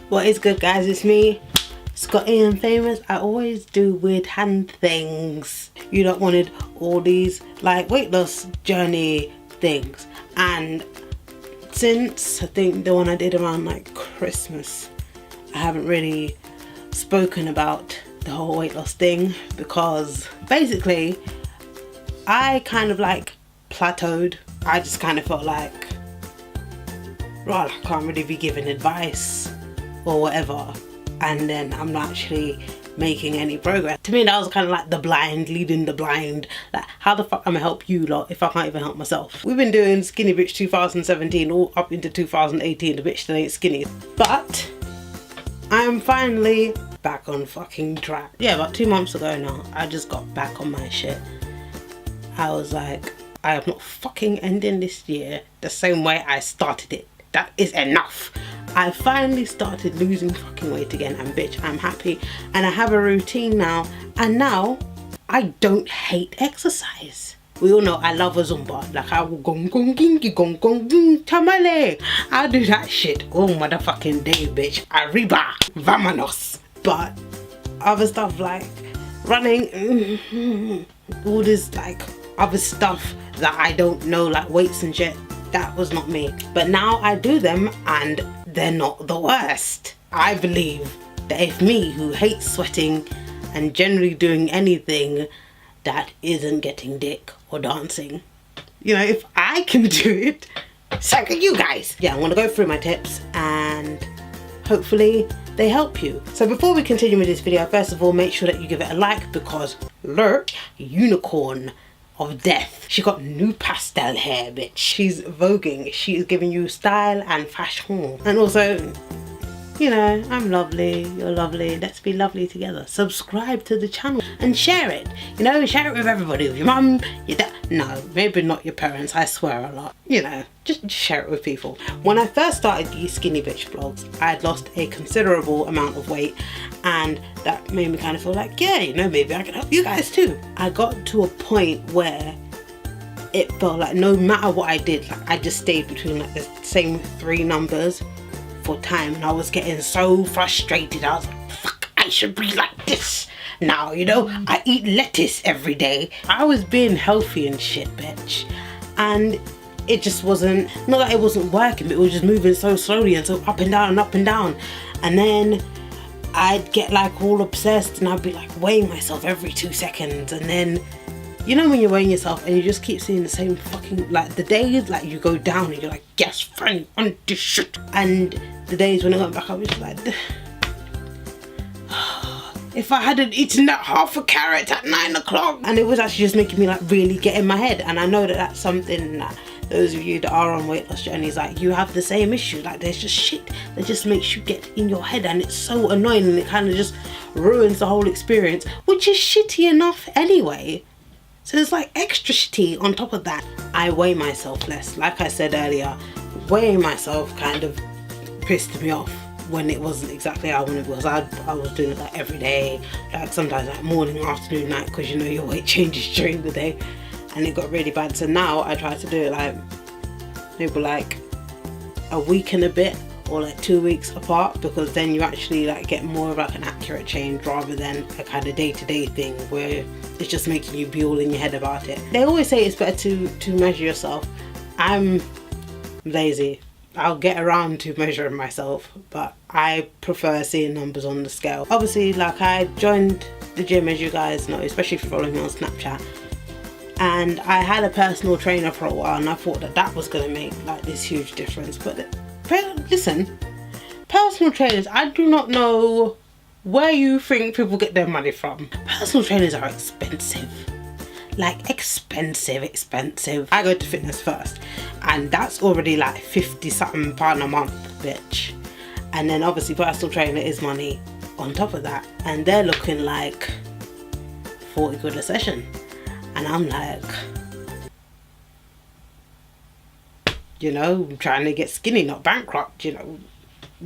What is good, guys? It's me, Scotty Unfamous. I always do weird hand things. You lot wanted all these like weight loss journey things, and since I think the one I did around like Christmas, I haven't really spoken about the whole weight loss thing because basically I kind of like plateaued. I just kind of felt like, well, I can't really be giving advice or whatever, and then I'm not actually making any progress. To me, that was kind of like the blind leading the blind. Like, how the fuck am I help you lot if I can't even help myself? We've been doing Skinny Bitch 2017 all up into 2018. The bitch that ain't skinny, but I'm finally back on fucking track. Yeah, about 2 months ago now, I just got back on my shit. I was like, I am not fucking ending this year the same way I started it. That is enough. I finally started losing fucking weight again, and bitch, I'm happy, and I have a routine now, and now I don't hate exercise. We all know I love a Zumba. Like, I will gong gong gingy gong gong boom tamale. I'll do that shit all motherfucking day, bitch. Arriba, vamonos. But other stuff like running, all this like other stuff that I don't know, like weights and shit, that was not me. But now I do them and they're not the worst. I believe that if me, who hates sweating and generally doing anything that isn't getting dick or dancing, you know, if I can do it, so can you guys. Yeah, I'm gonna go through my tips and hopefully they help you. So before we continue with this video, first of all, make sure that you give it a like, because look, unicorn of death, she got new pastel hair, bitch. She's voguing. She is giving you style and fashion. And also, you know, I'm lovely, you're lovely, let's be lovely together. Subscribe to the channel and share it. You know, share it with everybody, with your mum, your dad. No, maybe not your parents, I swear a lot. You know, just share it with people. When I first started these Skinny Bitch vlogs, I had lost a considerable amount of weight, and that made me kind of feel like, yeah, you know, maybe I can help you guys too. I got to a point where it felt like no matter what I did, like I just stayed between like the same 3 numbers for time, and I was getting so frustrated. I was like, fuck, I should be like this now, you know. I eat lettuce every day. I was being healthy and shit, bitch, and it just wasn't, not that it wasn't working, but it was just moving so slowly and so up and down and up and down. And then I'd get like all obsessed and I'd be like weighing myself every 2 seconds, and then, you know, when you're weighing yourself and you just keep seeing the same fucking, like the days like you go down and you're like, yes, fine, on this shit, and the days when I went back I was like, if I hadn't eaten that half a carrot at 9 o'clock. And it was actually just making me like really get in my head. And I know that that's something that those of you that are on weight loss journeys, like, you have the same issue. Like, there's just shit that just makes you get in your head, and it's so annoying, and it kind of just ruins the whole experience, which is shitty enough anyway. So it's like extra shitty on top of that. I weigh myself less. Like I said earlier, weighing myself kind of pissed me off when it wasn't exactly how it was. I was doing it like every day, like sometimes like morning, afternoon, night, because you know your weight changes during the day, and it got really bad. So now I try to do it like maybe like a week and a bit, or like 2 weeks apart, because then you actually like get more of like an accurate change rather than a kind of day-to-day thing where it's just making you be all in your head about it. They always say it's better to measure yourself. I'm lazy. I'll get around to measuring myself, but I prefer seeing numbers on the scale. Obviously, like, I joined the gym, as you guys know, especially if you're following me on Snapchat, and I had a personal trainer for a while, and I thought that that was going to make like this huge difference. But listen, personal trainers, I do not know where you think people get their money from. Personal trainers are expensive. Like, expensive. I go to Fitness First, and that's already like 50 something pound a month, bitch. And then obviously personal trainer is money on top of that, and they're looking like 40 quid a session. And I'm like, you know, I'm trying to get skinny, not bankrupt, you know,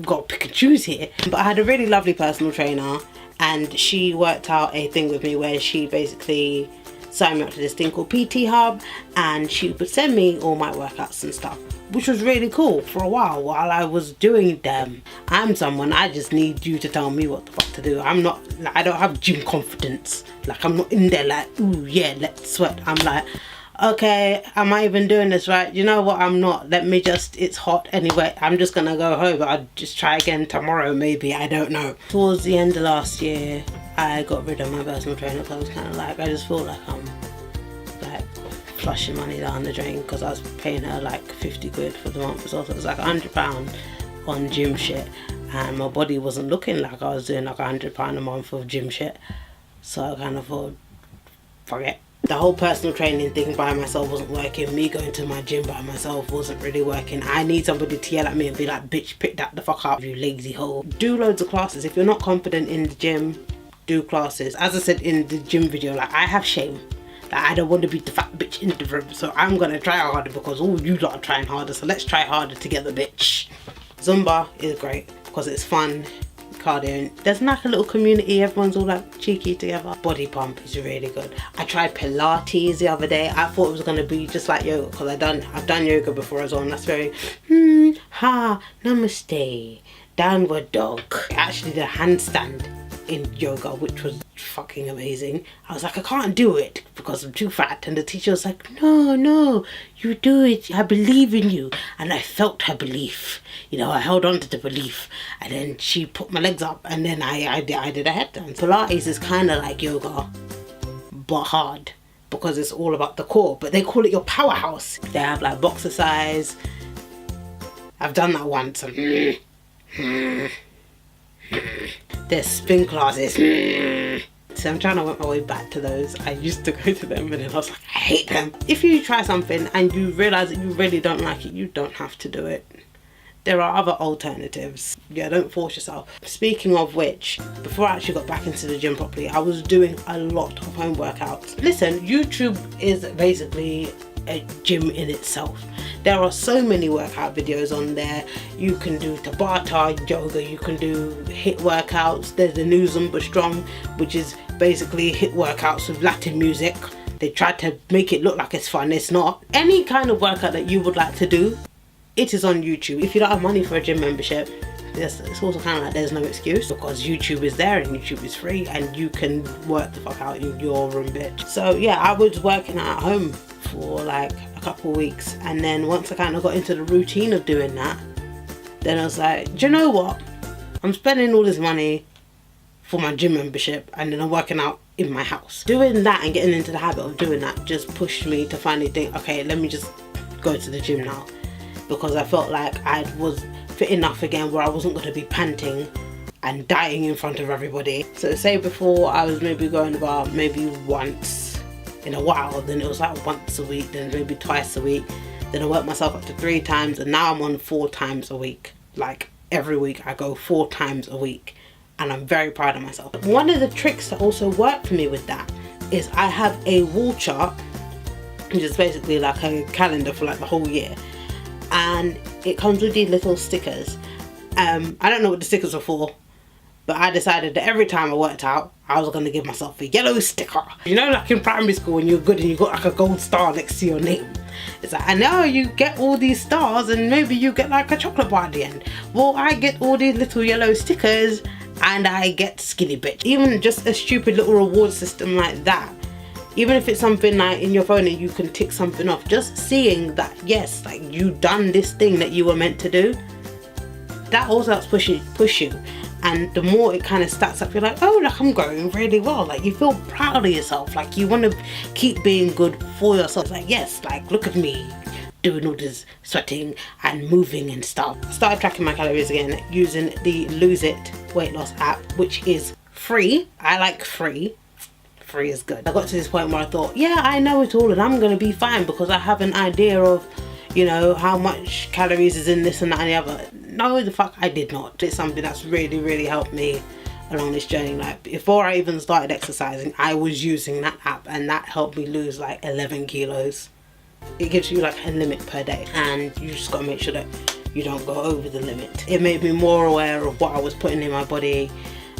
got to pick and choose here. But I had a really lovely personal trainer, and she worked out a thing with me where she basically signed me up to this thing called PT Hub, and she would send me all my workouts and stuff. which was really cool for a while I was doing them. I'm someone, I just need you to tell me what the fuck to do. I'm not, like, I don't have gym confidence. Like, I'm not in there like, ooh yeah, let's sweat. I'm like, okay, am I even doing this right? You know what, I'm not. Let me just, it's hot anyway. I'm just gonna go home. I'll just try again tomorrow maybe, I don't know. Towards the end of last year, I got rid of my personal trainer because I was kind of like, I just feel like I'm like flushing money down the drain, because I was paying her like 50 quid for the month. So it was like £100 on gym shit, and my body wasn't looking like I was doing like £100 a month of gym shit. So I kind of thought, fuck it. The whole personal training thing by myself wasn't working. Me going to my gym by myself wasn't really working. I need somebody to yell at me and be like, bitch, pick that the fuck up, you lazy hoe. Do loads of classes. If you're not confident in the gym, do classes. As I said in the gym video, like, I have shame. Like, I don't want to be the fat bitch in the room, so I'm gonna try harder because all you lot are trying harder, so let's try harder together, bitch. Zumba is great because it's fun, cardio. There's like a little community, everyone's all like cheeky together. Body pump is really good. I tried Pilates the other day. I thought it was gonna be just like yoga because I've done yoga before as well, and that's very namaste, downward dog. I actually did a handstand in yoga, which was fucking amazing. I was like, I can't do it because I'm too fat, and the teacher was like, no, you do it, I believe in you. And I felt her belief, you know, I held on to the belief, and then she put my legs up, and then I did a head dance. Pilates is kind of like yoga but hard because it's all about the core, but they call it your powerhouse. They have like boxer size. I've done that once. There's spin classes. So I'm trying to work my way back to those. I used to go to them and then I was like, I hate them. If you try something and you realise that you really don't like it, you don't have to do it. There are other alternatives. Yeah, don't force yourself. Speaking of which, before I actually got back into the gym properly, I was doing a lot of home workouts. Listen, YouTube is basically a gym in itself. There are so many workout videos on there. You can do Tabata yoga, you can do HIIT workouts. There's the new Zumba Strong, which is basically HIIT workouts with Latin music. They tried to make it look like it's fun, it's not. Any kind of workout that you would like to do, it is on YouTube. If you don't have money for a gym membership, it's also kind of like there's no excuse, because YouTube is there and YouTube is free and you can work the fuck out in your room, bitch. So yeah, I was working out at home for like a couple of weeks, and then once I kind of got into the routine of doing that, then I was like, do you know what, I'm spending all this money for my gym membership and then I'm working out in my house. Doing that and getting into the habit of doing that just pushed me to finally think, okay, let me just go to the gym now, because I felt like I was fit enough again where I wasn't going to be panting and dying in front of everybody. So say before I was maybe going about maybe once in a while, then it was like once a week, then maybe twice a week, then I worked myself up to 3 times, and now I'm on 4 times a week. Like every week I go 4 times a week, and I'm very proud of myself. One of the tricks that also worked for me with that is I have a wall chart, which is basically like a calendar for like the whole year, and it comes with these little stickers. I don't know what the stickers are for, but I decided that every time I worked out, I was going to give myself a yellow sticker. You know, like in primary school when you're good and you got like a gold star next to your name. It's like, I know you get all these stars and maybe you get like a chocolate bar at the end. Well, I get all these little yellow stickers and I get skinny bitch. Even just a stupid little reward system like that. Even if it's something like in your phone and you can tick something off, just seeing that, yes, like you done this thing that you were meant to do, that also helps push you. And the more it kind of stacks up, you're like, oh, like I'm going really well. Like you feel proud of yourself. Like you want to keep being good for yourself. Like, yes, like look at me doing all this sweating and moving and stuff. I started tracking my calories again using the Lose It weight loss app, which is free. I like free. Free is good. I got to this point where I thought, yeah, I know it all and I'm going to be fine because I have an idea of, you know, how much calories is in this and that and the other. No, the fuck I did not. It's something that's really, really helped me along this journey. Like before I even started exercising, I was using that app and that helped me lose like 11 kilos. It gives you like a limit per day and you just gotta make sure that you don't go over the limit. It made me more aware of what I was putting in my body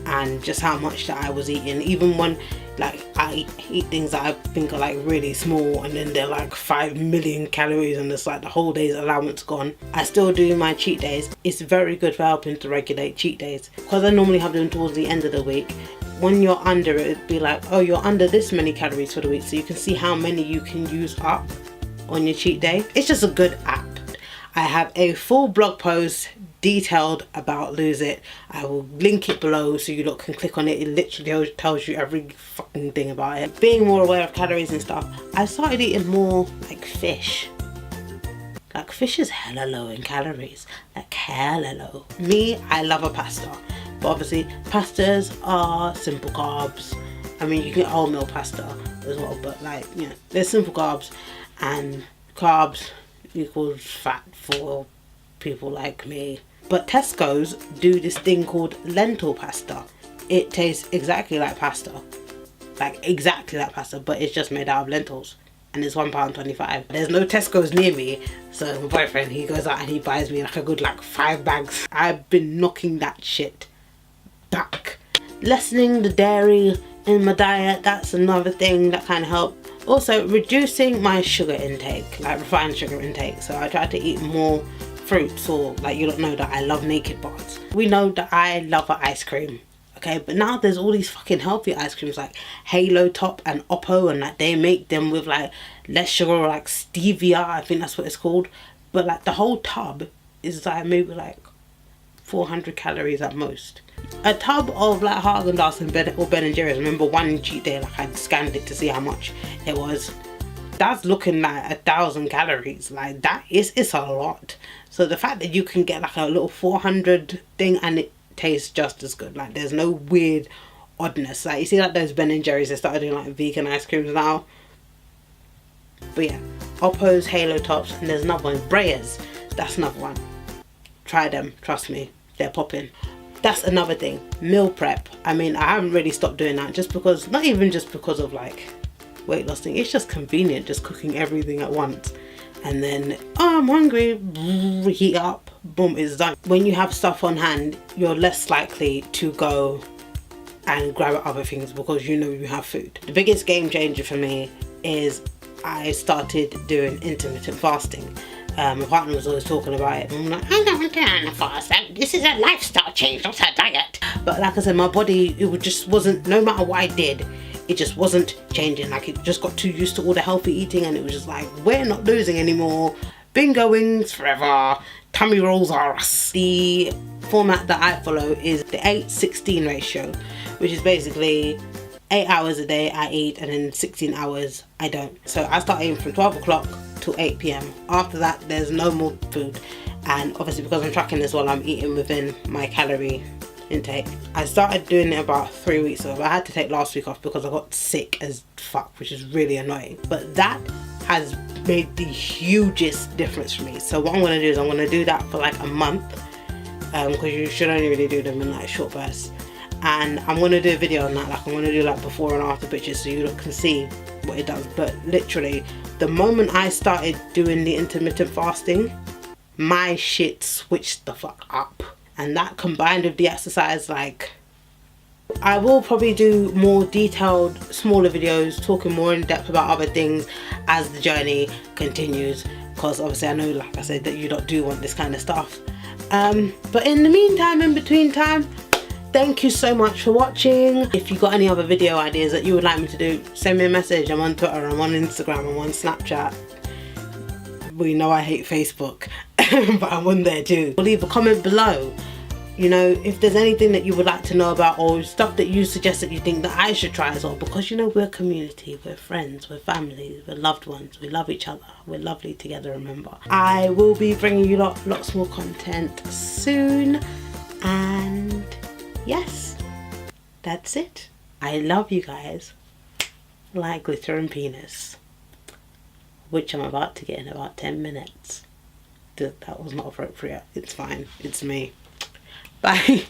and just how much that I was eating. Even when Like I eat things that I think are like really small, and then they're like 5 million calories, and it's like the whole day's allowance gone. I still do my cheat days. It's very good for helping to regulate cheat days, because I normally have them towards the end of the week. When you're under it, it'd be like, oh, you're under this many calories for the week, so you can see how many you can use up on your cheat day. It's just a good app. I have a full blog post detailed about Lose It. I will link it below so you lot can click on it. It literally tells you every fucking thing about it. Being more aware of calories and stuff, I started eating more like fish. Like fish is hella low in calories, like hella low. Me, I love a pasta, but obviously pastas are simple carbs. I mean, you can get wholemeal pasta as well, but like, yeah, they're simple carbs, and carbs equals fat for people like me. But Tesco's do this thing called lentil pasta. It tastes exactly like pasta, like exactly like pasta, but it's just made out of lentils, and it's £1.25. There's no Tesco's near me, so my boyfriend, he goes out and he buys me like a good like 5 bags. I've been knocking that shit back. Lessening the dairy in my diet, that's another thing that kind of helped. Also reducing my sugar intake, like refined sugar intake. So I try to eat more fruits, or like, you don't know that I love Naked bars. We know that I love an ice cream, okay? But now there's all these fucking healthy ice creams like Halo Top and Oppo, and like they make them with like less sugar, or like stevia, I think that's what it's called. But like the whole tub is like maybe like 400 calories at most. A tub of like Haagen-Dazs and Ben & Jerry's, remember one cheat day, like I scanned it to see how much it was. That's looking like 1,000 calories. Like that is, it's a lot. So the fact that you can get like a little 400 thing and it tastes just as good, like there's no weird oddness. Like you see like those Ben & Jerry's, they started doing like vegan ice creams now. But yeah, Oppo's, Halo Tops, and there's another one, Breyers, that's another one. Try them, trust me, they're popping. That's another thing, meal prep. I mean, I haven't really stopped doing that, just because, not even just because of like weight loss thing, it's just convenient just cooking everything at once. And then, oh, I'm hungry, heat up, boom, it's done. When you have stuff on hand, you're less likely to go and grab other things because you know you have food. The biggest game changer for me is I started doing intermittent fasting. My partner was always talking about it, and I'm like, I don't want to fast. This is a lifestyle change, not a diet. But like I said, my body, it just wasn't, no matter what I did, it just wasn't changing. Like it just got too used to all the healthy eating, and it was just like, we're not losing anymore. Bingo wings forever. Tummy rolls are us. The format that I follow is the 8-16 ratio, which is basically 8 hours a day I eat, and then 16 hours I don't. So I start eating from 12 o'clock to 8 p.m. After that, there's no more food. And obviously because I'm tracking this while I'm eating within my calorie intake. I started doing it about 3 weeks ago, but I had to take last week off because I got sick as fuck, which is really annoying. But that has made the hugest difference for me. So what I'm going to do is I'm going to do that for like a month, because you should only really do them in like short bursts. And I'm going to do a video on that, like I'm going to do like before and after pictures so you can see what it does. But literally, the moment I started doing the intermittent fasting, my shit switched the fuck up. And that combined with the exercise, like, I will probably do more detailed, smaller videos talking more in depth about other things as the journey continues, because obviously I know, like I said, that you don't do want this kind of stuff. But in the meantime, in between time, thank you so much for watching. If you got any other video ideas that you would like me to do, send me a message. I'm on Twitter, I'm on Instagram, I'm on Snapchat. We know I hate Facebook, but I'm on there too. Leave a comment below. You know, if there's anything that you would like to know about, or stuff that you suggest that you think that I should try as well, because you know, we're a community, we're friends, we're family, we're loved ones, we love each other, we're lovely together, remember. I will be bringing you lots more content soon, and yes, that's it. I love you guys like glitter and penis, which I'm about to get in about 10 minutes. That was not appropriate. It's fine. It's me. Bye.